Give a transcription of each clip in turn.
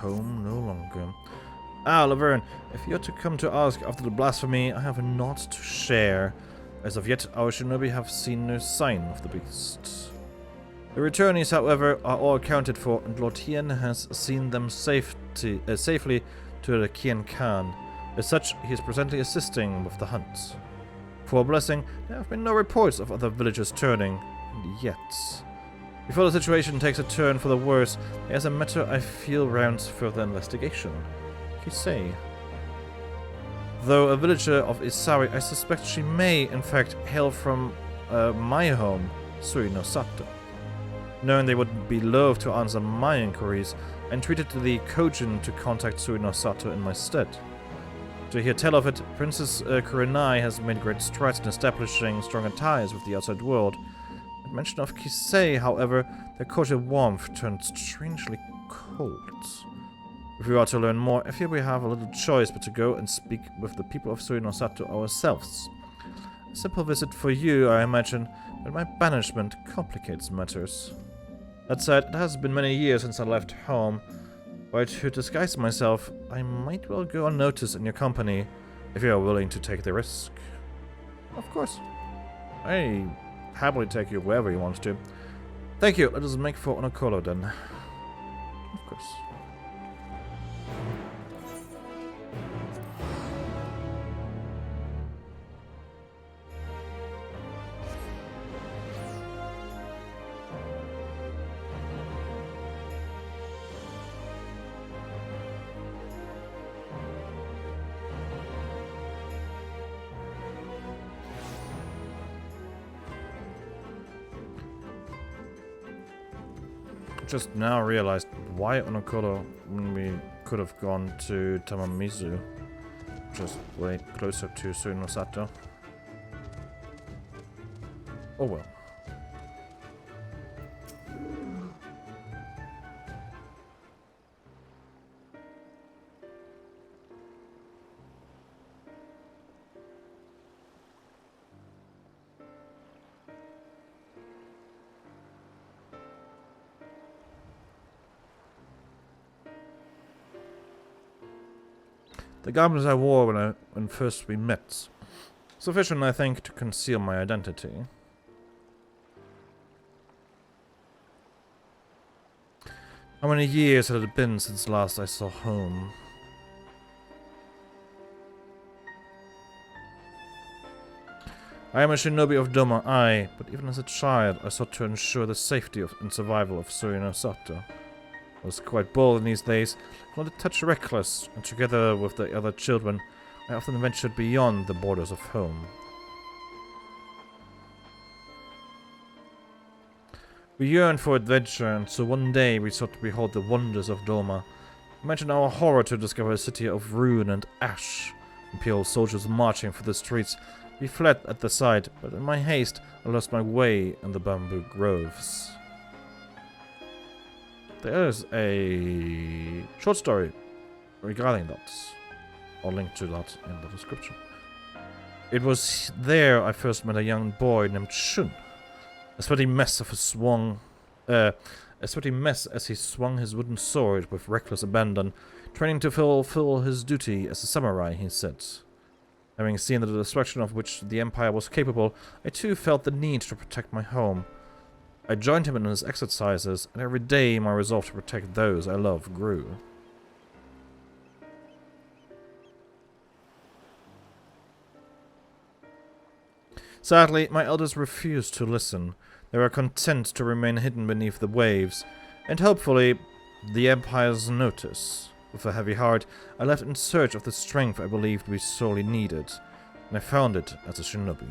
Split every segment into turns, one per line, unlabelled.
home no longer. Ah, Laverne, if you're to come to ask after the blasphemy, I have naught to share. As of yet, our shinobi have seen no sign of the beast. The returnees, however, are all accounted for, and Lord Hien has seen them safely to the Kian Khan. As such, he is presently assisting with the hunt. For a blessing, there have been no reports of other villagers turning, and yet. Before the situation takes a turn for the worse, there's a matter I feel rounds further investigation. Kisei. Though a villager of Isari, I suspect she may, in fact, hail from my home, Surino Sato. Knowing they would be loath to answer my inquiries, I entreated the Kojin to contact Surino Sato in my stead. To hear tell of it, Princess Kurenai has made great strides in establishing stronger ties with the outside world. At mention of Kisei, however, their cordial warmth turned strangely cold. If we are to learn more, I fear we have a little choice but to go and speak with the people of Surino Sato ourselves. A simple visit for you, I imagine, but my banishment complicates matters. That said, it has been many years since I left home. Were I to disguise myself, I might well go unnoticed in your company, if you are willing to take the risk. Of course. I happily take you wherever you want to. Thank you, let us make for Onokolo then. Of course. Just now realized why Onokoro when we could have gone to Tamamizu. Just way closer to Surino Sato. Oh well. The garments I wore when first we met. Sufficient, I think, to conceal my identity. How many years had it been since last I saw home? I am a shinobi of Doma, aye, but even as a child I sought to ensure the safety and survival of Surino Sato. I was quite bold in these days, not a touch reckless, and together with the other children, I often ventured beyond the borders of home. We yearned for adventure, and so one day we sought to behold the wonders of Doma. Imagine our horror to discover a city of ruin and ash, Imperial soldiers marching through the streets. We fled at the sight, but in my haste I lost my way in the bamboo groves. There's a short story regarding that. I'll link to that in the description. It was there I first met a young boy named Shun. A sweaty mess as he swung his wooden sword with reckless abandon, training to fulfill his duty as a samurai, he said. Having seen the destruction of which the Empire was capable, I too felt the need to protect my home. I joined him in his exercises, and every day my resolve to protect those I love grew. Sadly, my elders refused to listen. They were content to remain hidden beneath the waves, and hopefully the Empire's notice. With a heavy heart, I left in search of the strength I believed we sorely needed, and I found it as a shinobi.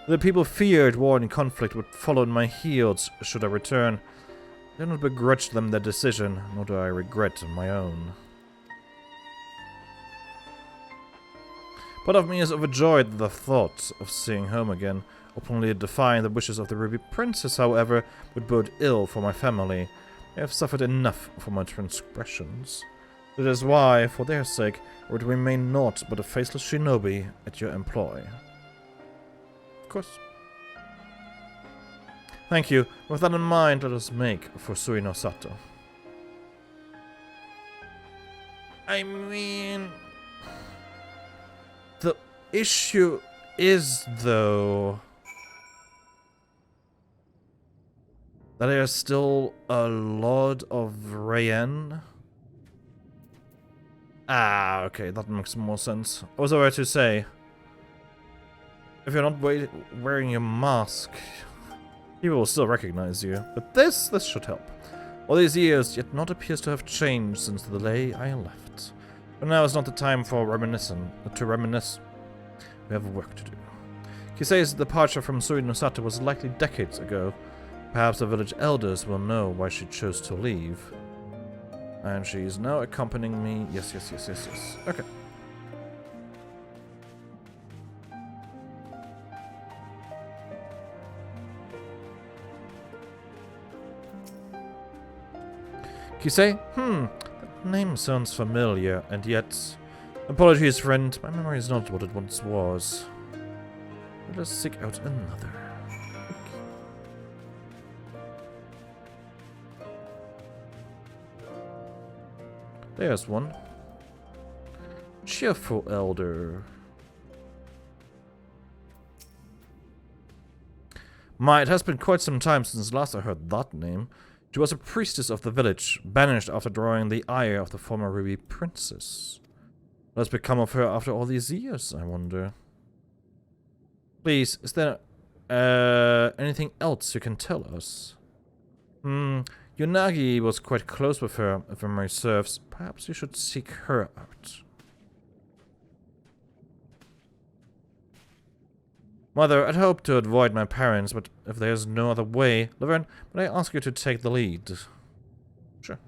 The people feared war and conflict would follow in my heels should I return. I do not begrudge them their decision, nor do I regret my own. Part of me is overjoyed at the thought of seeing home again. Openly defying the wishes of the Ruby Princess, however, would bode ill for my family. I have suffered enough for my transgressions. That is why, for their sake, I would remain naught but a faceless shinobi at your employ. Of course. Thank you. With that in mind, let us make for Surino Sato. I mean... The issue is, though, that there's still a lot of Rayen. Ah, okay, that makes more sense. I was about to say, if you're not wearing your mask, people will still recognize you. But this should help. All these years, yet not appears to have changed since the day I left. But now is not the time for to reminisce. We have work to do. Kisei's departure from Suinosato was likely decades ago. Perhaps the village elders will know why she chose to leave. And she is now accompanying me. Yes. Okay. Kisei? That name sounds familiar, and yet... Apologies, friend. My memory is not what it once was. Let us seek out another. There's one. Cheerful elder. It has been quite some time since last I heard that name. She was a priestess of the village, banished after drawing the ire of the former Ruby Princess. What has become of her after all these years, I wonder? Please, is there anything else you can tell us? Yonagi was quite close with her, if memory serves. Perhaps you should seek her out. Mother, I'd hoped to avoid my parents, but if there's no other way... Laverne, may I ask you to take the lead? Sure.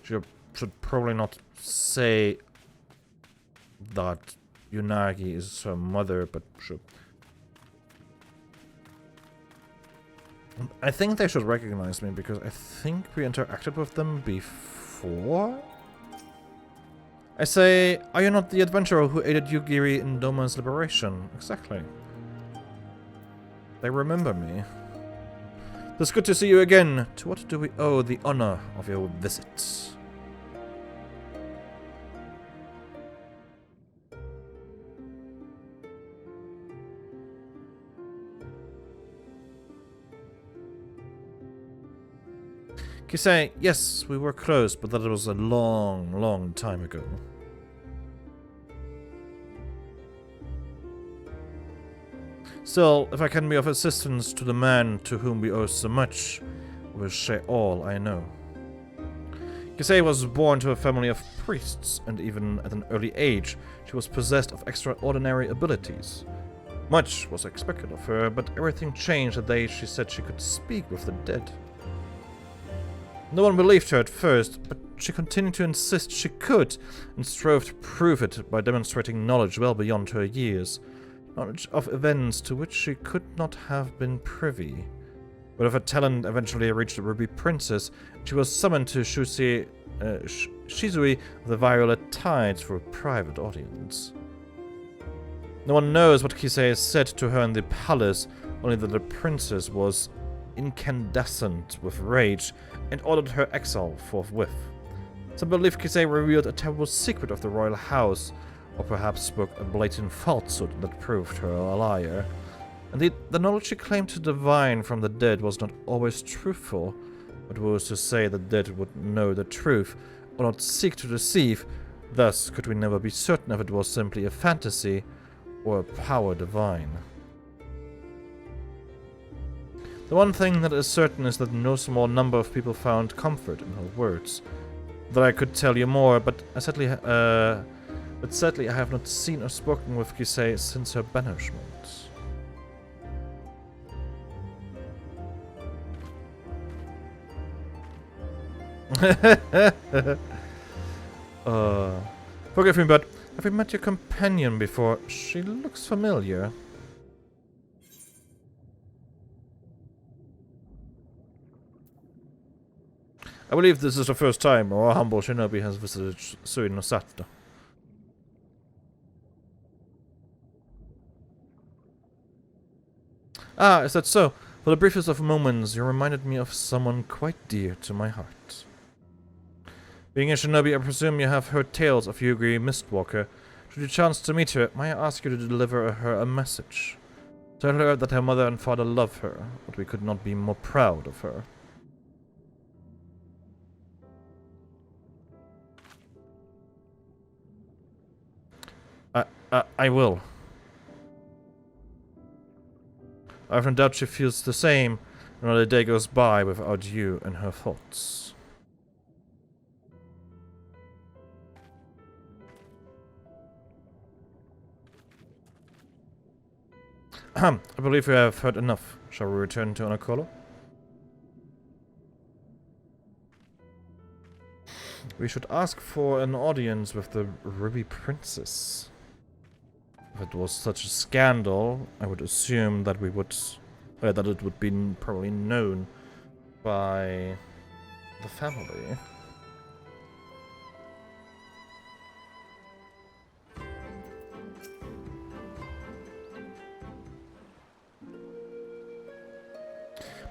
She should probably not say that Yonagi is her mother, but sure. I think they should recognize me, because I think we interacted with them before? I say, are you not the adventurer who aided Yugiri in Doma's liberation? Exactly. They remember me. It's good to see you again. To what do we owe the honor of your visit? Kisei, yes, we were close, but that was a long time ago. Still, if I can be of assistance to the man to whom we owe so much, I will share all I know. Kisei was born to a family of priests, and even at an early age, she was possessed of extraordinary abilities. Much was expected of her, but everything changed the day she said she could speak with the dead. No one believed her at first, but she continued to insist she could, and strove to prove it by demonstrating knowledge well beyond her years. Knowledge of events to which she could not have been privy. But if her talent eventually reached the Ruby Princess, she was summoned to Shizui of the Violet Tides for a private audience. No one knows what Kisei said to her in the palace, only that the princess was incandescent with rage and ordered her exile forthwith. Some believe Kisei revealed a terrible secret of the royal house, or perhaps spoke a blatant falsehood that proved her a liar. Indeed, the knowledge she claimed to divine from the dead was not always truthful, but was to say the dead would know the truth, or not seek to deceive. Thus could we never be certain if it was simply a fantasy, or a power divine. The one thing that is certain is that no small number of people found comfort in her words. That I could tell you more, but sadly I have not seen or spoken with Kisei since her banishment. Forgive me, but have you met your companion before? She looks familiar. I believe this is the first time our humble shinobi has visited Suinosato. Ah, is that so? For the briefest of moments, you reminded me of someone quite dear to my heart. Being a shinobi, I presume you have heard tales of Yugiri Mistwalker. Should you chance to meet her, may I ask you to deliver her a message? Tell her that her mother and father love her, but we could not be more proud of her. I will. I have no doubt she feels the same, and not a day goes by without you and her thoughts. I believe we have heard enough. Shall we return to Onokolo? We should ask for an audience with the Ruby Princess. If it was such a scandal, I would assume that we would, that it would be probably known by the family.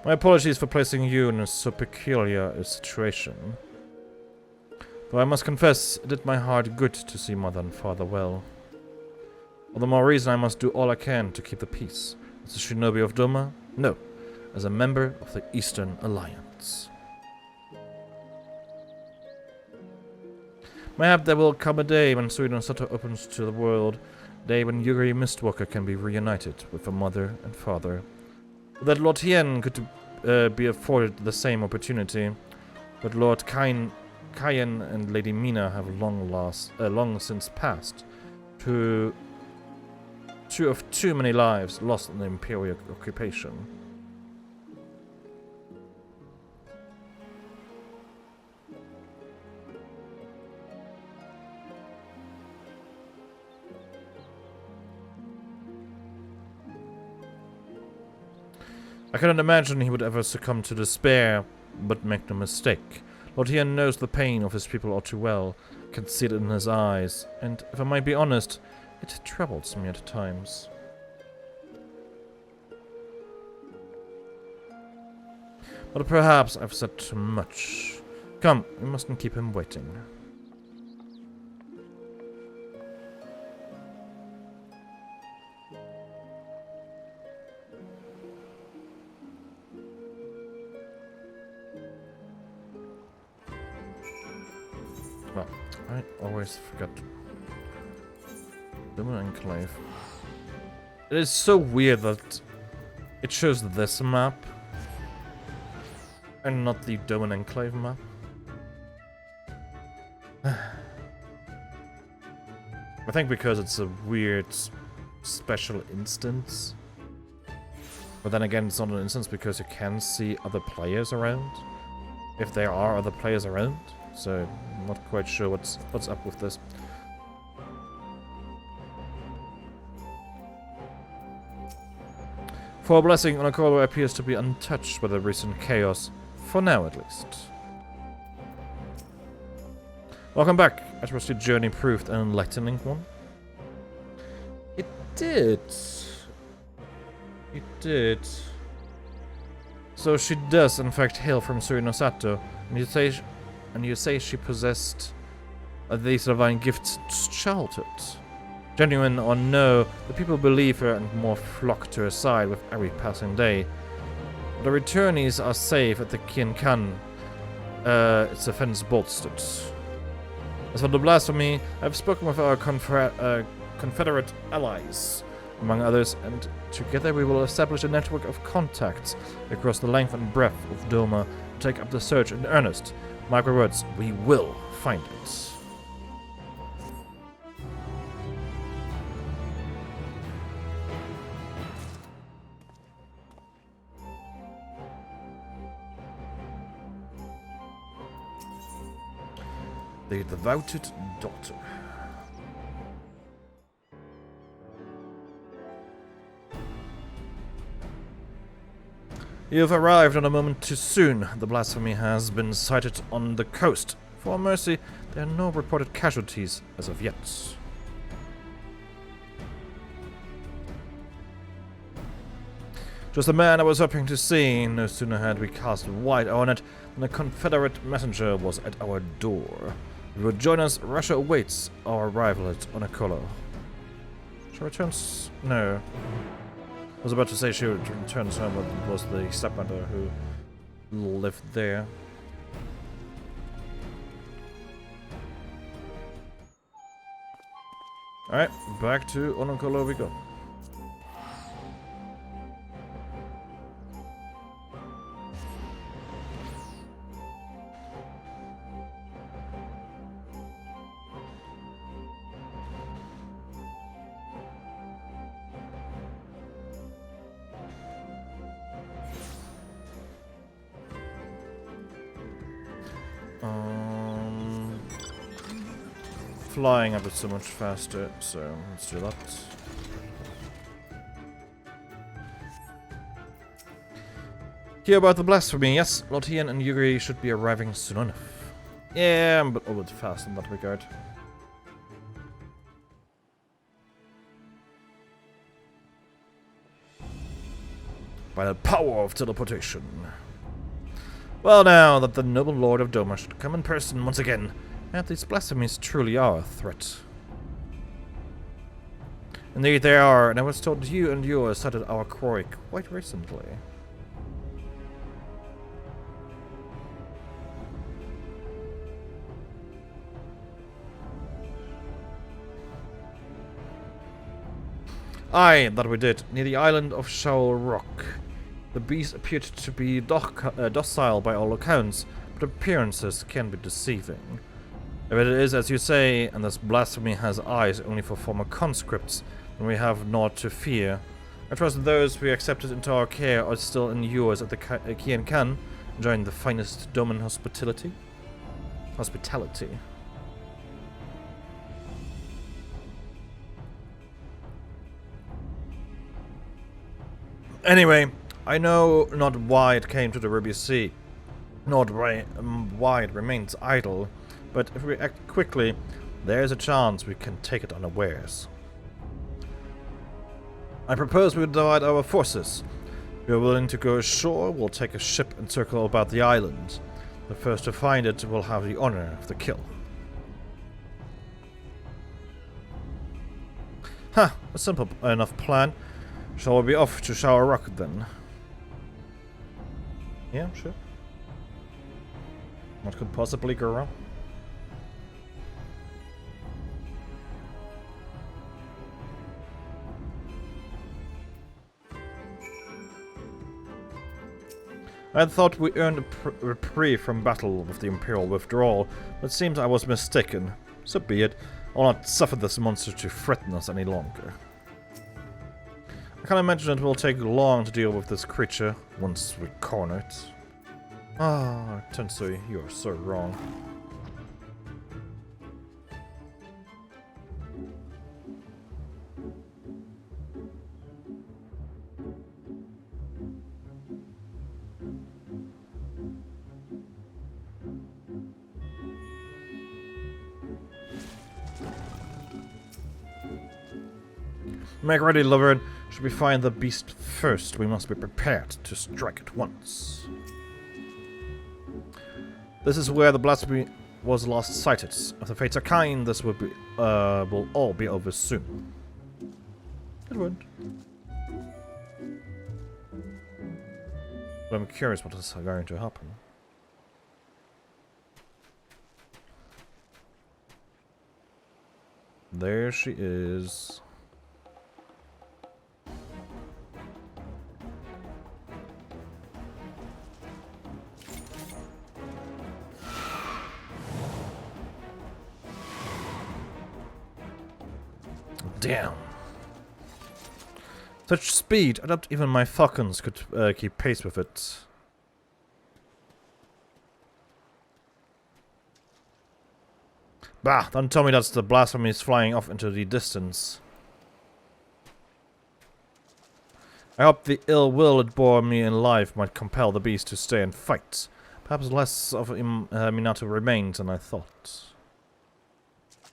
My apologies for placing you in so peculiar a situation. Though I must confess, it did my heart good to see mother and father well. All the more reason I must do all I can to keep the peace. As a shinobi of Doma? No, as a member of the Eastern Alliance. Mayhap there will come a day when Suino Sato opens to the world, a day when Yugiri Mistwalker can be reunited with her mother and father. That Lord Hien could be afforded the same opportunity, but Lord Kaien and Lady Mina have long since passed. Two of too many lives lost in the Imperial occupation. I cannot imagine he would ever succumb to despair, but make no mistake. Lord Hien knows the pain of his people all too well, can see it in his eyes, and if I might be honest, it troubles me at times. But perhaps I've said too much. Come, we mustn't keep him waiting. Well, I always forget. Doma Enclave. It is so weird that it shows this map and not the Doma Enclave map. I think because it's a weird special instance. But then again, it's not an instance because you can see other players around. If there are other players around. So, I'm not quite sure what's up with this. For a blessing, Onokolo appears to be untouched by the recent chaos. For now, at least. Welcome back. I trust your journey proved an enlightening one. It did. It did. So she does, in fact, hail from Suino Sato, and you say she possessed these divine gifts since childhood. Genuine or no, the people believe her and more flock to her side with every passing day. The returnees are safe at the Kienkan, its defense bolstered. As for the blasphemy, I have spoken with our Confederate allies, among others, and together we will establish a network of contacts across the length and breadth of Doma to take up the search in earnest. Mark my words, we will find it. The devoted daughter. You've arrived on a moment too soon. The blasphemy has been sighted on the coast. For mercy, there are no reported casualties as of yet. Just the man I was hoping to see. No sooner had we cast white on it than a Confederate messenger was at our door. If you would join us, Russia awaits our arrival at Onokolo. She returns... No. I was about to say she returns home, but it was the stepmother who lived there. Alright, back to Onokolo we go. Flying a bit so much faster, so let's do that. Hear about the blasphemy, yes, Lothian and Yuri should be arriving soon enough. Yeah, I'm a bit fast in that regard. By the power of teleportation. Well, now that the noble Lord of Doma should come in person once again, and these blasphemies truly are a threat. Indeed they are, and I was told you and yours started our quarry quite recently. Aye, that we did, near the island of Shoal Rock. The beast appeared to be docile by all accounts, but appearances can be deceiving. If it is as you say, and this blasphemy has eyes only for former conscripts, then we have naught to fear. I trust those we accepted into our care are still in yours at the Kian Kan, enjoying the finest Doman hospitality. Anyway, I know not why it came to the Ruby Sea, nor why it remains idle. But if we act quickly, there's a chance we can take it unawares. I propose we divide our forces. If you're willing to go ashore, we'll take a ship and circle about the island. The first to find it will have the honor of the kill. Ha! A simple enough plan. Shall we be off to Shower Rock then? Yeah, sure. What could possibly go wrong? I thought we earned a reprieve from battle with the Imperial withdrawal, but it seems I was mistaken. So be it. I'll not suffer this monster to threaten us any longer. I can't imagine it will take long to deal with this creature once we corner it. Ah, Tensui, you are so wrong. Make ready, Laverne. Should we find the beast first, we must be prepared to strike at once. This is where the blasphemy was last sighted. If the fates are kind, this will all be over soon. It won't. But I'm curious what is going to happen. There she is. Damn. Such speed, I doubt even my falcons could keep pace with it. Bah, don't tell me that's the blasphemies flying off into the distance. I hope the ill will it bore me in life might compel the beast to stay and fight. Perhaps less of Minato remains than I thought.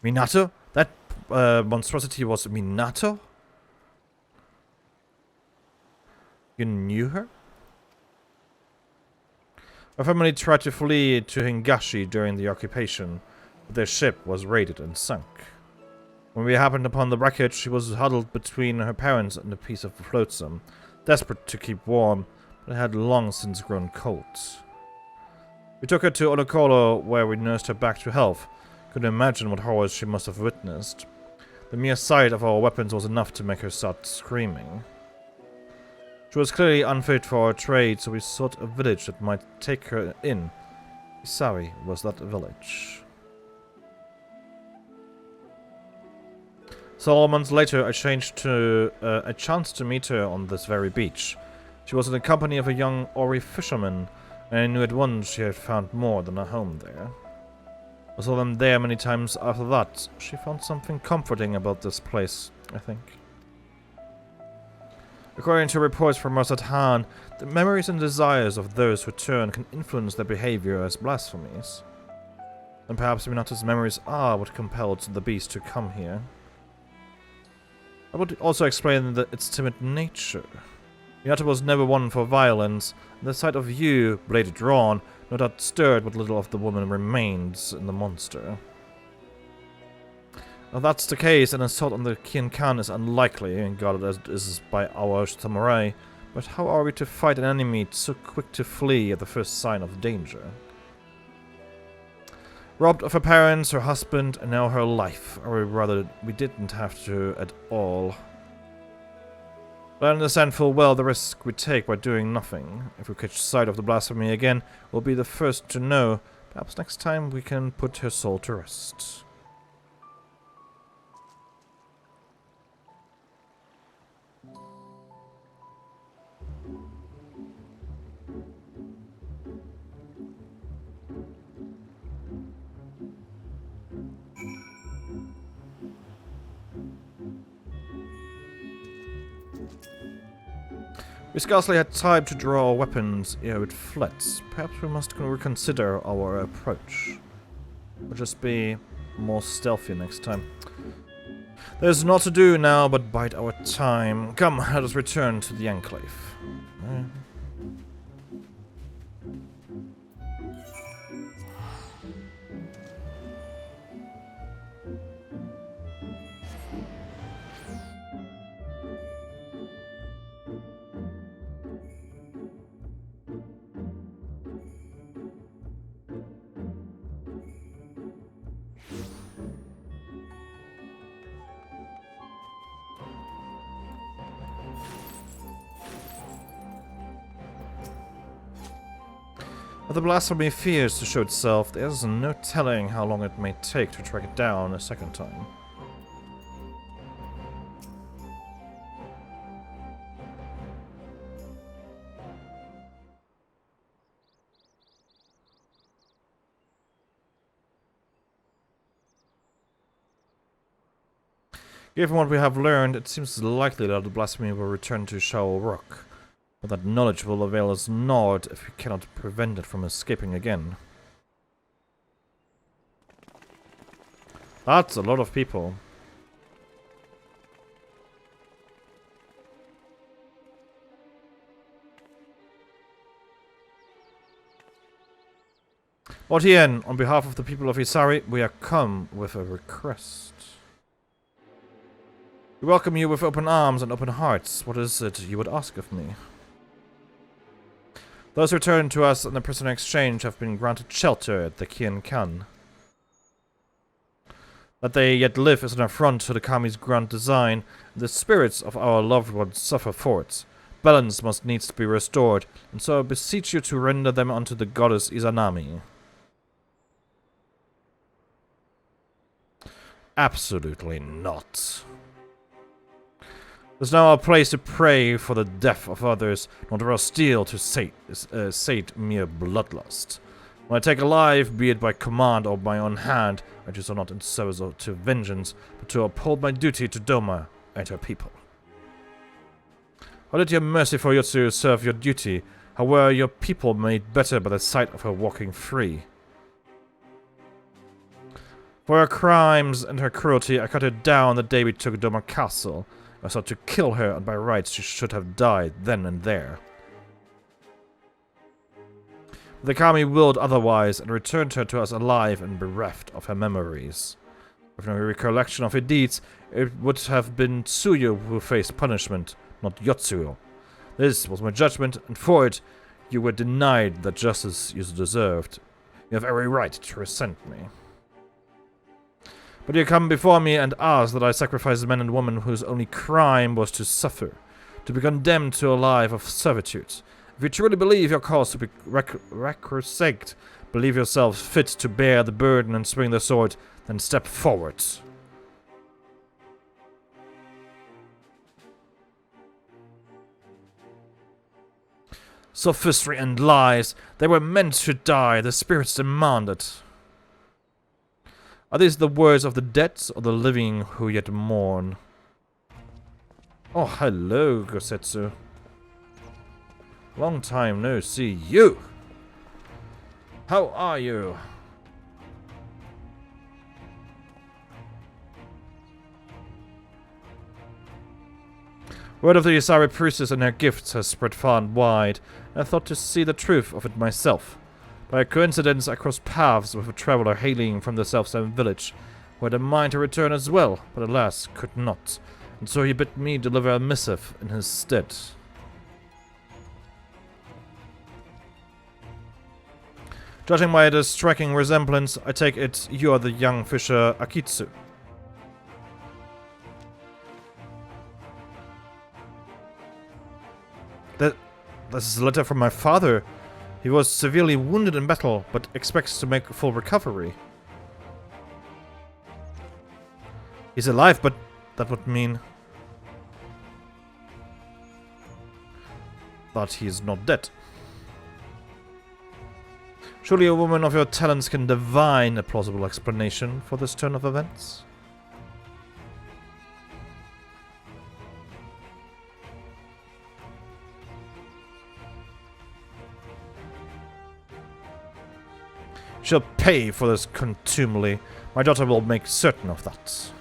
Minato? That monstrosity was Minato? You knew her? Our family tried to flee to Hingashi during the occupation, but their ship was raided and sunk. When we happened upon the wreckage, she was huddled between her parents and a piece of flotsam, desperate to keep warm, but had long since grown cold. We took her to Onokolo, where we nursed her back to health. Couldn't imagine what horrors she must have witnessed. The mere sight of our weapons was enough to make her start screaming. She was clearly unfit for our trade, so we sought a village that might take her in. Isari was that village. So months later, I chanced to meet her on this very beach. She was in the company of a young Ori fisherman, and I knew at once she had found more than a home there. I saw them there many times after that. She found something comforting about this place, I think. According to reports from us at Han, the memories and desires of those who return can influence their behavior as blasphemies. And perhaps Minato's memories are what compelled the beast to come here. I would also explain its timid nature. Minato was never one for violence, and the sight of you, blade drawn, no doubt stirred what little of the woman remains in the monster. Now that's the case, an assault on the Kien-kan is unlikely, and guarded as it is by our samurai, but how are we to fight an enemy so quick to flee at the first sign of danger? Robbed of her parents, her husband, and now her life, or rather, we didn't have to at all. But I understand full well the risk we take by doing nothing. If we catch sight of the blasphemy again, we'll be the first to know. Perhaps next time we can put her soul to rest. We scarcely had time to draw our weapons ere it fled. Perhaps we must reconsider our approach. We'll just be more stealthy next time. There's naught to do now but bide our time. Come, let us return to the Enclave. If the blasphemy fears to show itself, there's no telling how long it may take to track it down a second time. Given what we have learned, it seems likely that the blasphemy will return to Shao Rock. But that knowledge will avail us naught if we cannot prevent it from escaping again. That's a lot of people. Otien, on behalf of the people of Isari, we are come with a request. We welcome you with open arms and open hearts. What is it you would ask of me? Those returned to us in the prisoner exchange have been granted shelter at the Kien-kan. That they yet live is an affront to the Kami's grand design, and the spirits of our loved ones suffer for it. Balance must needs be restored, and so I beseech you to render them unto the goddess Izanami. Absolutely not. It's now our place to pray for the death of others, not to steal to sate mere bloodlust. When I take a life, be it by command or my own hand, I do so not in service to vengeance, but to uphold my duty to Doma and her people. How did your merciful Yotsu serve your duty? How were your people made better by the sight of her walking free? For her crimes and her cruelty, I cut her down the day we took Doma Castle. I sought to kill her, and by rights she should have died then and there. The Kami willed otherwise, and returned her to us alive and bereft of her memories. With no recollection of her deeds, it would have been Tsuyu who faced punishment, not Yotsuyo. This was my judgment, and for it, you were denied the justice you deserved. You have every right to resent me. But you come before me and ask that I sacrifice a man and woman whose only crime was to suffer, to be condemned to a life of servitude. If you truly believe your cause to be sacrosanct, believe yourself fit to bear the burden and swing the sword, then step forward. Sophistry and lies. They were meant to die. The spirits demanded. Are these the words of the dead or the living who yet mourn? Oh, hello, Gosetsu. Long time no see. You! How are you? Word of the Yasari priestess and her gifts has spread far and wide, and I thought to see the truth of it myself. By a coincidence, I crossed paths with a traveler hailing from the self-same village, who had a mind to return as well, but alas, could not, and so he bid me deliver a missive in his stead. Judging by the striking resemblance, I take it you are the young fisher Akitsu. This is a letter from my father. He was severely wounded in battle, but expects to make a full recovery. He's alive, but that would mean that he is not dead. Surely a woman of your talents can divine a plausible explanation for this turn of events? She'll pay for this contumely. My daughter will make certain of that.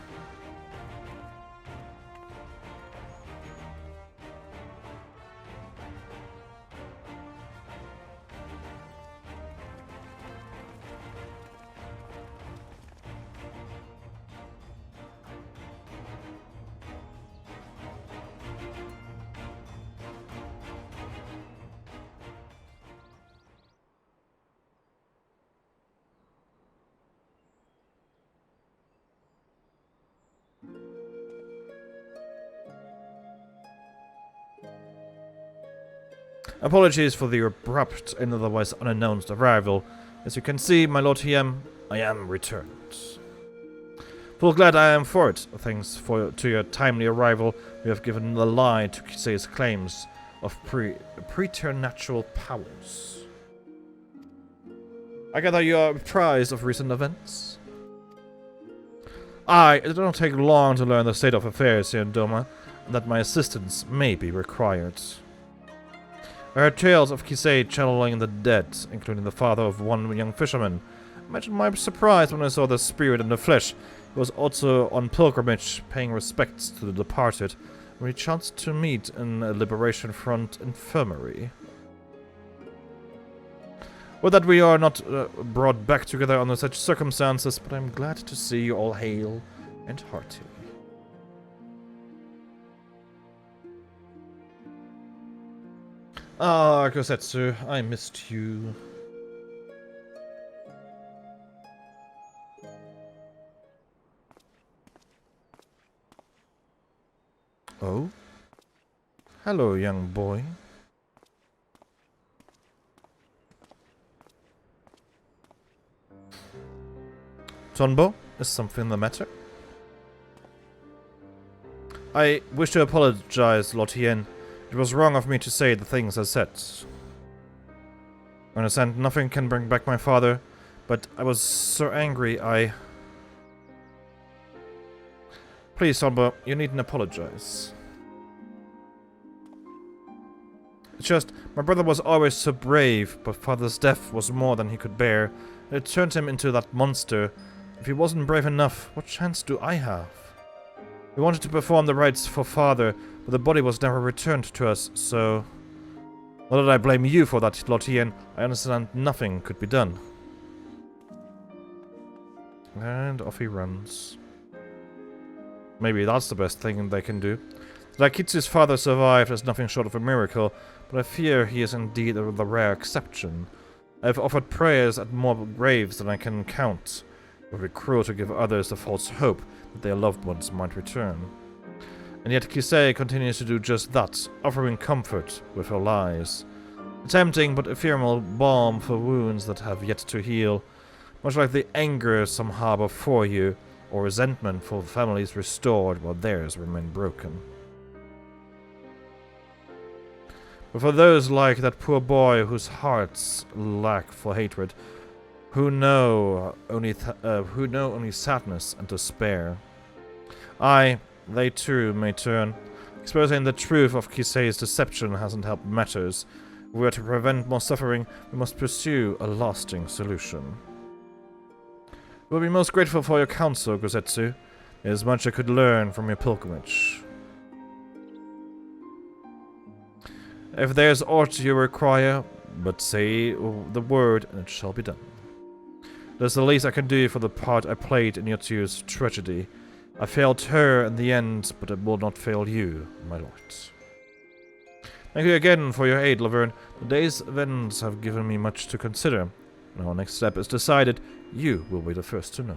Apologies for the abrupt and otherwise unannounced arrival. As you can see, my Lord TM, I am returned. Full glad I am for it. Thanks to your timely arrival, we have given the lie to Kisei's claims of preternatural powers. I gather you are apprised of recent events? It did not take long to learn the state of affairs here in Doma, and that my assistance may be required. I heard tales of Kisei channeling the dead, including the father of one young fisherman. Imagine my surprise when I saw the spirit in the flesh. He was also on pilgrimage, paying respects to the departed, when we chanced to meet in a Liberation Front infirmary. Well, that we are not brought back together under such circumstances, but I'm glad to see you all hale and hearty. Ah, Kosetsu, I missed you. Oh? Hello, young boy. Tonbo, is something the matter? I wish to apologize, Lord Hien. It was wrong of me to say the things I said. I understand nothing can bring back my father, but I was so angry Please, Tonbo, you needn't apologize. It's just, my brother was always so brave, but father's death was more than he could bear. It turned him into that monster. If he wasn't brave enough, what chance do I have? We wanted to perform the rites for father, but the body was never returned to us, so... Not that I blame you for that, Lothian. I understand nothing could be done. And off he runs. Maybe that's the best thing they can do. That Akitsu's father survived is nothing short of a miracle, but I fear he is indeed the rare exception. I have offered prayers at more graves than I can count. It would be cruel to give others the false hope that their loved ones might return. And yet Kisei continues to do just that, offering comfort with her lies. A tempting but ephemeral balm for wounds that have yet to heal, much like the anger some harbor for you, or resentment for families restored while theirs remain broken. But for those like that poor boy whose hearts lack for hatred, who know only sadness and despair, they too may turn. Exposing the truth of Kisei's deception hasn't helped matters. If we are to prevent more suffering, we must pursue a lasting solution. We'll be most grateful for your counsel, Gosetsu. There is much I could learn from your pilgrimage. If there's aught you require, but say the word and it shall be done. That's the least I can do for the part I played in Yotsu's tragedy. I failed her in the end, but it will not fail you, my lord. Thank you again for your aid, Laverne. The day's events have given me much to consider. When our next step is decided, you will be the first to know.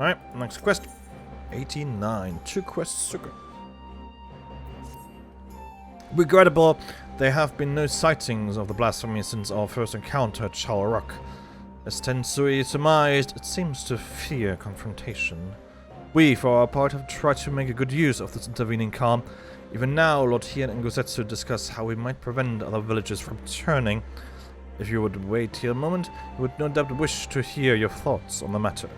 Alright, next quest. 89. 2 quests to go. Regrettable, there have been no sightings of the blasphemy since our first encounter at Chal Rock. As Tensui surmised, it seems to fear confrontation. We, for our part, have tried to make a good use of this intervening calm. Even now, Lord Hien and Gosetsu discuss how we might prevent other villages from turning. If you would wait here a moment, we would no doubt wish to hear your thoughts on the matter.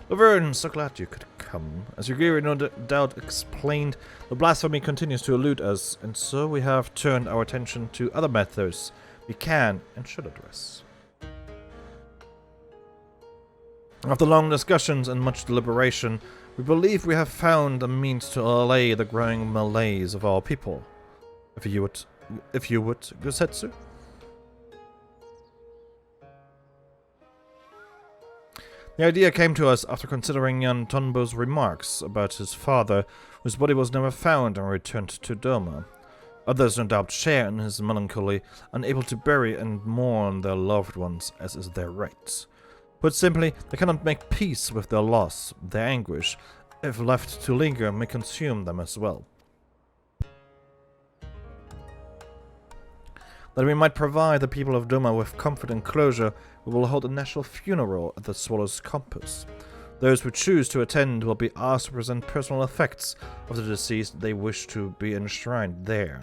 Laverne, so glad you could come. As Yugiri no doubt explained, the blasphemy continues to elude us, and so we have turned our attention to other methods we can and should address. After long discussions and much deliberation, we believe we have found a means to allay the growing malaise of our people. If you would, Gosetsu? The idea came to us after considering Yan Tonbo's remarks about his father, whose body was never found and returned to Doma. Others no doubt share in his melancholy, unable to bury and mourn their loved ones as is their right. Put simply, they cannot make peace with their loss. Their anguish, if left to linger, may consume them as well. That we might provide the people of Doma with comfort and closure, we will hold a national funeral at the Swallow's Compass. Those who choose to attend will be asked to present personal effects of the deceased they wish to be enshrined there.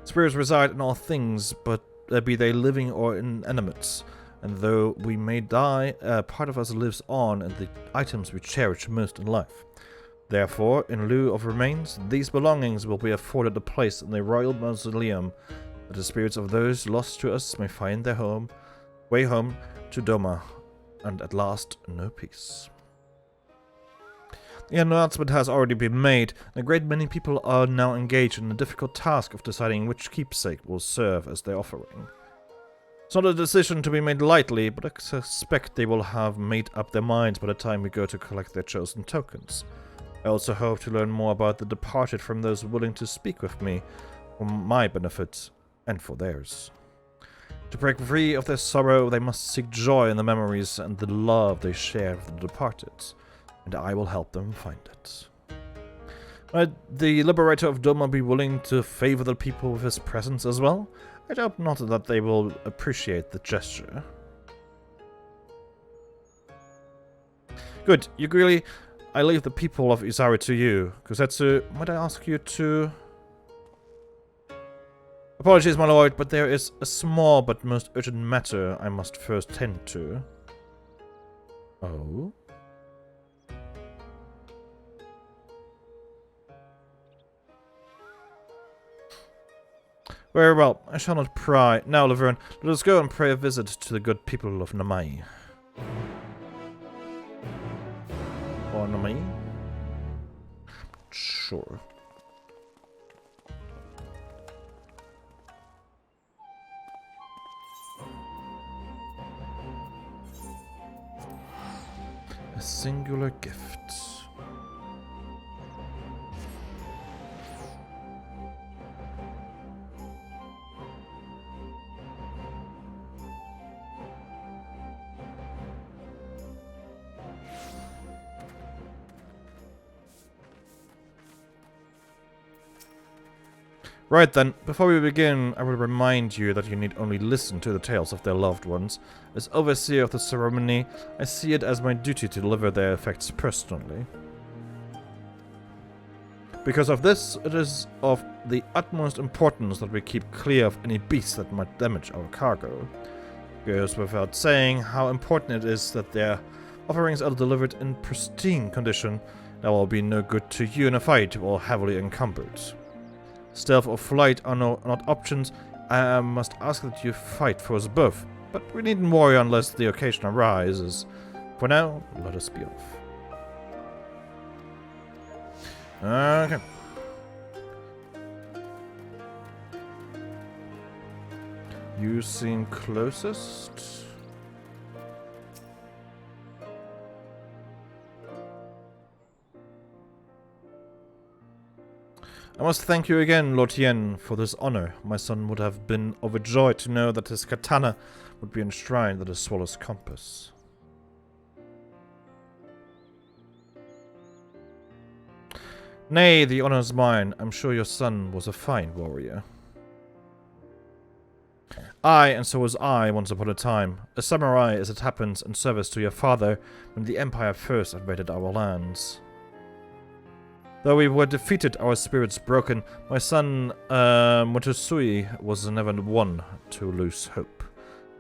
Spirits reside in all things, but be they living or inanimate, and though we may die, a part of us lives on in the items we cherish most in life. Therefore, in lieu of remains, these belongings will be afforded a place in the royal mausoleum, that the spirits of those lost to us may find their way home to Doma, and at last know peace. The announcement has already been made, and a great many people are now engaged in the difficult task of deciding which keepsake will serve as their offering. It's not a decision to be made lightly, but I suspect they will have made up their minds by the time we go to collect their chosen tokens. I also hope to learn more about the departed from those willing to speak with me, for my benefit and for theirs. To break free of their sorrow, they must seek joy in the memories and the love they share with the departed, and I will help them find it. Might the Liberator of Doma be willing to favor the people with his presence as well? I doubt not that they will appreciate the gesture. Good, Yugiri, I leave the people of Izari to you. Kusetsu, might I ask you to... Apologies, my lord, but there is a small but most urgent matter I must first tend to. Oh? Very well, I shall not pry. Now, Laverne, let us go and pay a visit to the good people of Namai. Or Namai? Sure. A singular gift. Right then, before we begin, I will remind you that you need only listen to the tales of their loved ones. As overseer of the ceremony, I see it as my duty to deliver their effects personally. Because of this, it is of the utmost importance that we keep clear of any beasts that might damage our cargo. It goes without saying how important it is that their offerings are delivered in pristine condition. There will be no good to you in a fight while heavily encumbered. Stealth or flight are not options. I must ask that you fight for us both, but we needn't worry unless the occasion arises. For now, let us be off. Okay. You seem closest. I must thank you again, Lord Yen, for this honor. My son would have been overjoyed to know that his katana would be enshrined at the Swallow's compass. Nay, the honor is mine. I'm sure your son was a fine warrior. Aye, and so was I once upon a time. A samurai, as it happens, in service to your father when the Empire first invaded our lands. Though we were defeated, our spirits broken, my son, Motosui, was never one to lose hope.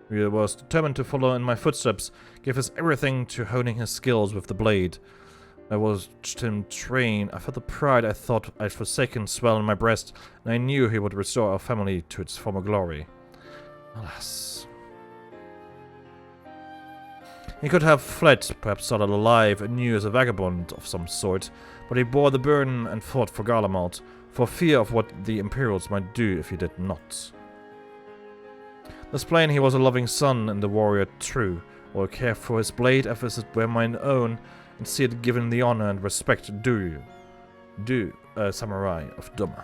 He was determined to follow in my footsteps, gave us everything to honing his skills with the blade. I watched him train. I felt the pride I thought I'd forsaken swell in my breast, and I knew he would restore our family to its former glory. Alas. He could have fled, perhaps started alive, anew as a vagabond of some sort, but he bore the burden and fought for Garlemald, for fear of what the Imperials might do if he did not. Thus plain he was a loving son and a warrior true, or care for his blade as it were mine own, and see it given the honor and respect due, samurai of Doma.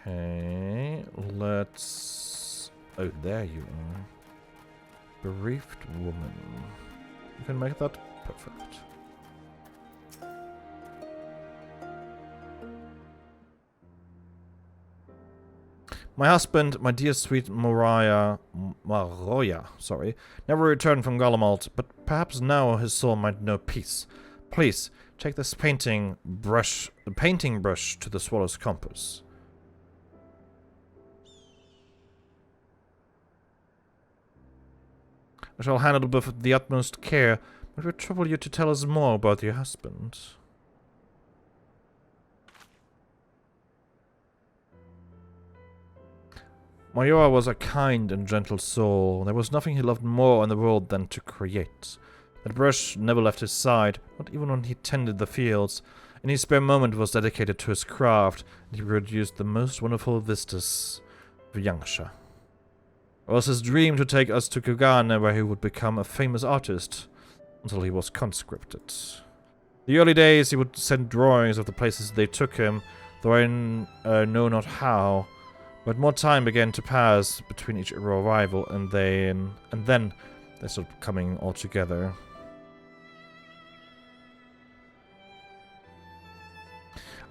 Okay, let's... Oh, there you are. Bereaved woman. You can make that perfect. My husband, my dear sweet Maroya, never returned from Garlemald, but perhaps now his soul might know peace. Please, take this painting brush to the Swallow's compass. I shall handle it with the utmost care, but we trouble you to tell us more about your husband. Mayora was a kind and gentle soul. There was nothing he loved more in the world than to create. That brush never left his side, not even when he tended the fields. Any spare moment was dedicated to his craft, and he produced the most wonderful vistas of Yangsha. It was his dream to take us to Kugane, where he would become a famous artist, until he was conscripted. The early days he would send drawings of the places they took him, though I know not how, but more time began to pass between each arrival, and then they started coming all together.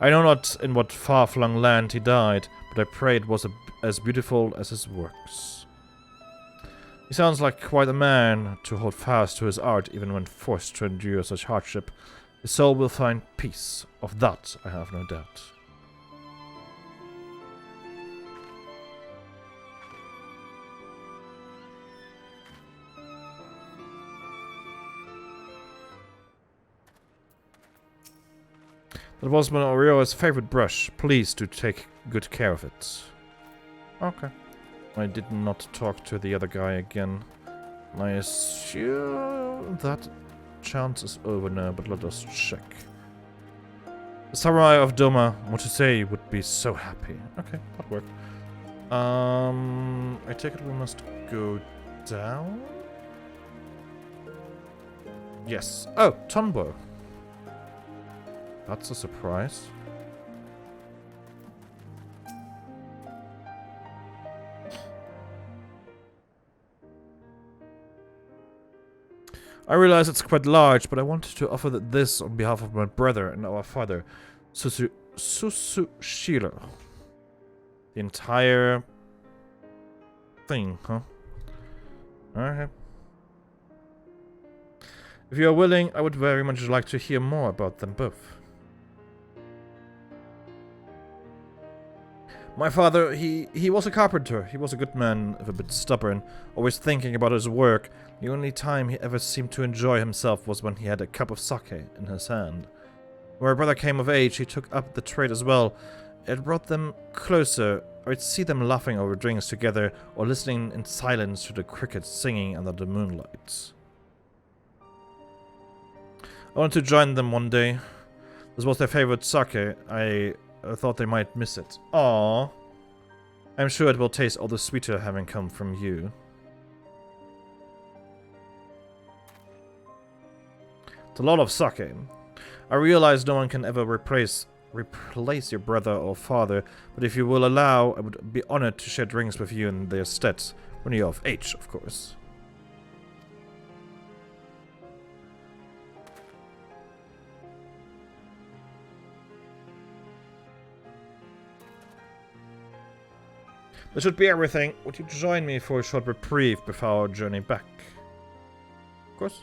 I know not in what far-flung land he died, but I pray it was as beautiful as his works. He sounds like quite a man to hold fast to his art even when forced to endure such hardship. His soul will find peace. Of that, I have no doubt. That was one of Orio's favorite brush. Please do take good care of it. Okay. I did not talk to the other guy again. I assume that chance is over now, but let us check. The Samurai of Doma, what to say, would be so happy. Okay, that worked. I take it we must go down? Yes. Oh, Tonbo. That's a surprise. I realize it's quite large, but I wanted to offer this on behalf of my brother and our father, Susushiro. The entire thing, huh? Alright. If you are willing, I would very much like to hear more about them both. My father, he was a carpenter. He was a good man, if a bit stubborn, always thinking about his work. The only time he ever seemed to enjoy himself was when he had a cup of sake in his hand. When my brother came of age, he took up the trade as well. It brought them closer. I'd see them laughing over drinks together or listening in silence to the crickets singing under the moonlight. I wanted to join them one day. This was their favorite sake. I thought they might miss it. Aww. I'm sure it will taste all the sweeter having come from you. It's a lot of sake. I realize no one can ever replace your brother or father, but if you will allow, I would be honored to share drinks with you in their stead. When you're of age, of course. That should be everything. Would you join me for a short reprieve before our journey back? Of course.